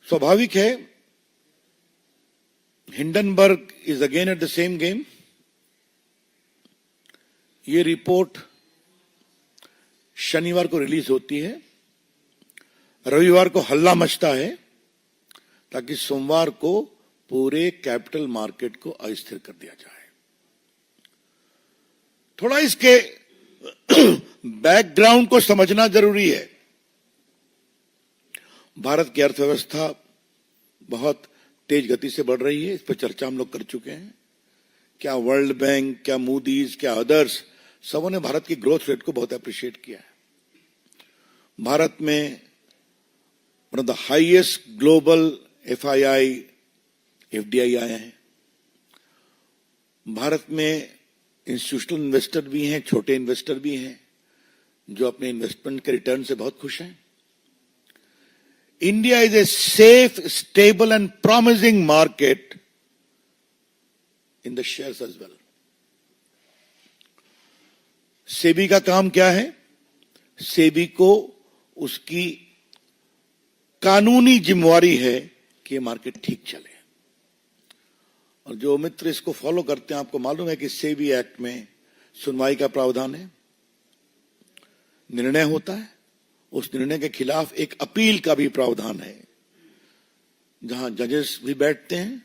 स्वाभाविक है, Hindenburg is again at the same game. ये रिपोर्ट शनिवार को रिलीज होती है, रविवार को हल्ला मचता है ताकि सोमवार को पूरे कैपिटल मार्केट को अस्थिर कर दिया जाए। थोड़ा इसके बैकग्राउंड को समझना जरूरी है। भारत की अर्थव्यवस्था बहुत तेज गति से बढ़ रही है, इस पर चर्चा हम लोग कर चुके हैं। क्या वर्ल्ड बैंक, क्या मूडीज, क्या अदर्स, सबों ने भारत की ग्रोथ रेट को बहुत अप्रिशिएट किया है। भारत में one of the highest global FII, FDI आए हैं। भारत में इंस्टीट्यूशनल इन्वेस्टर भी हैं, छोटे इन्वेस्टर भी हैं, जो अपने इन्वेस्टमेंट के रिटर्न से बहुत खुश हैं। India is a safe, stable and promising market in the shares as well. SEBI का काम क्या है? सेबी को उसकी कानूनी जिम्मेवारी है कि ये मार्केट ठीक चले। और जो मित्र इसको फॉलो करते हैं, आपको मालूम है कि सेबी एक्ट में सुनवाई का प्रावधान है, निर्णय होता है, उस निर्णय के खिलाफ एक अपील का भी प्रावधान है, जहां जजेस भी बैठते हैं,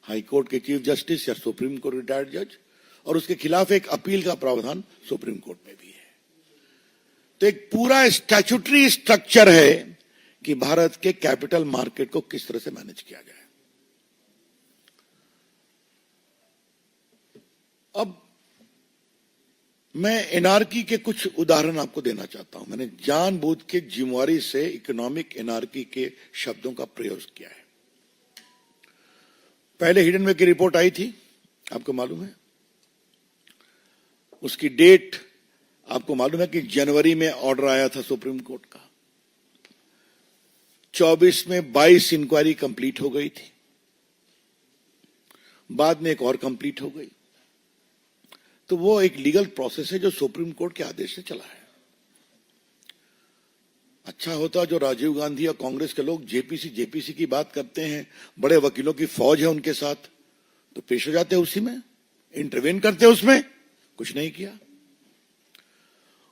हाई कोर्ट के चीफ जस्टिस या सुप्रीम कोर्ट रिटायर्ड जज, और उसके खिलाफ एक अपील का प्रावधान सुप्रीम कोर्ट में भी है। तो एक पूरा स्टैट्यूटरी स्ट्रक्चर है कि भारत के कैपिटल मार्केट को किस तरह से मैनेज किया जाए। अब मैं एनआरकी के कुछ उदाहरण आपको देना चाहता हूं। मैंने जानबूझ के जिम्मेवारी से इकोनॉमिक एनआरकी के शब्दों का प्रयोग किया है। पहले हिडनबर्ग की रिपोर्ट आई थी, आपको मालूम है। उसकी डेट आपको मालूम है कि जनवरी में ऑर्डर आया था सुप्रीम कोर्ट का। 24 में 22 इंक्वायरी कंप्लीट हो गई थी, बाद में एक और कंप्लीट हो गई। तो वो एक लीगल प्रोसेस है जो सुप्रीम कोर्ट के आदेश से चला है। अच्छा होता जो राजीव गांधी और कांग्रेस के लोग जेपीसी की बात करते हैं, बड़े वकीलों की फौज है उनके साथ, तो पेश हो जाते उसी में, इंटरवेन करते उसमें, कुछ नहीं किया।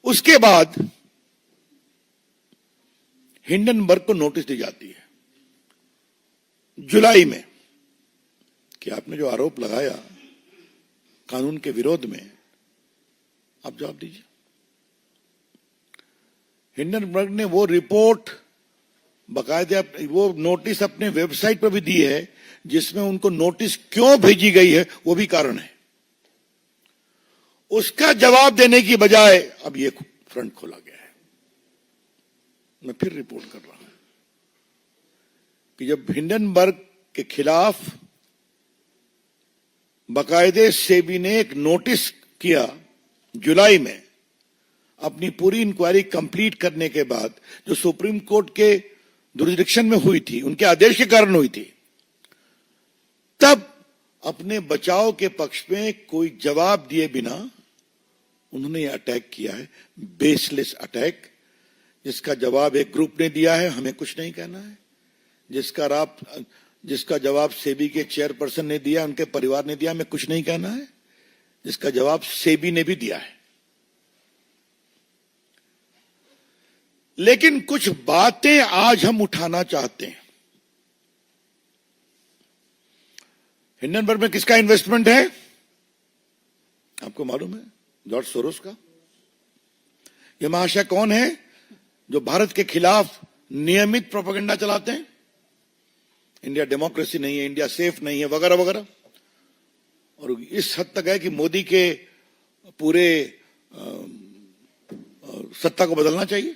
उसके बाद हिंडनबर्ग को नोटिस दी जाती है जुलाई में कि आपने जो आरोप लगाया कानून के विरोध में, आप जवाब दीजिए। हिंडनबर्ग ने वो रिपोर्ट बाकायदा, वो नोटिस अपने वेबसाइट पर भी दी है, जिसमें उनको नोटिस क्यों भेजी गई है वो भी कारण है। उसका जवाब देने की बजाय अब ये फ्रंट खोला गया है। मैं फिर रिपोर्ट कर रहा हूं कि जब हिंडनबर्ग के खिलाफ बाकायदे सेबी ने एक नोटिस किया जुलाई में, अपनी पूरी इंक्वायरी कंप्लीट करने के बाद, जो सुप्रीम कोर्ट के जुरिसडिक्शन में हुई थी, उनके आदेश के कारण हुई थी, तब अपने बचाव के पक्ष में कोई जवाब दिए बिना उन्होंने यह अटैक किया है, बेसलेस अटैक, जिसका जवाब एक ग्रुप ने दिया है, हमें कुछ नहीं कहना है। जिसका जवाब सेबी के चेयरपर्सन ने दिया, उनके परिवार ने दिया, हमें कुछ नहीं कहना है। जिसका जवाब सेबी ने भी दिया है। लेकिन कुछ बातें आज हम उठाना चाहते हैं। हिंडनबर्ग में किसका इन्वेस्टमेंट है? आपको मालूम है, जॉर्ज सोरोस का। यह महाशय कौन है जो भारत के खिलाफ नियमित प्रोपेगेंडा चलाते हैं? इंडिया डेमोक्रेसी नहीं है, इंडिया सेफ नहीं है, वगैरह वगैरह। और इस हद तक है कि मोदी के पूरे सत्ता को बदलना चाहिए,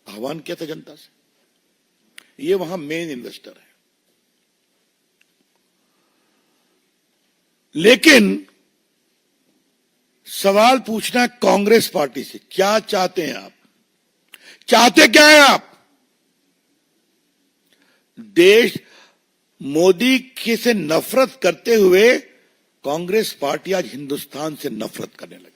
आह्वान किया था जनता से। ये वहां मेन इन्वेस्टर है। लेकिन सवाल पूछना है कांग्रेस पार्टी से, क्या चाहते हैं आप? चाहते क्या है आप? देश मोदी के से नफरत करते हुए कांग्रेस पार्टी आज हिंदुस्तान से नफरत करने लगी।